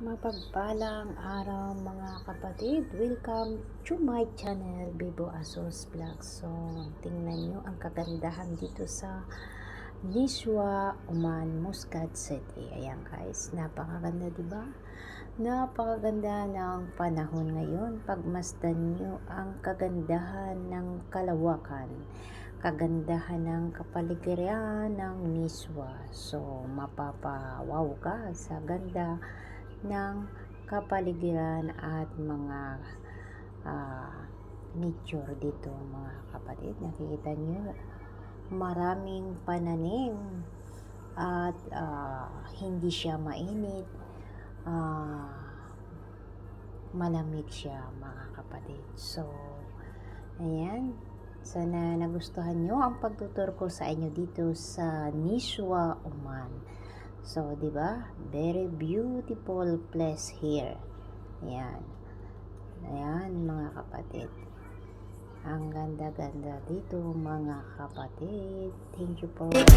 Mapagpalang araw mga kapatid, welcome to my channel Bebo Asos Vlog. So tingnan nyo ang kagandahan dito sa Niswa, Oman, Muscat City. Ayan guys, napakaganda diba? Napakaganda ng panahon ngayon. Pagmasdan nyo ang kagandahan ng kalawakan, kagandahan ng kapaligiran ng Niswa. So mapapawaw ka sa ganda ng kapaligiran at mga nature dito mga kapatid. Nakikita nyo maraming pananim at hindi siya mainit, malamig siya mga kapatid. So ayan, sana nagustuhan nyo ang pagtutur ko sa inyo dito sa Niswa, Oman. So, di ba? Very beautiful place here. Ayan. Ayan, mga kapatid. Ang ganda-ganda dito, mga kapatid. Thank you for watching.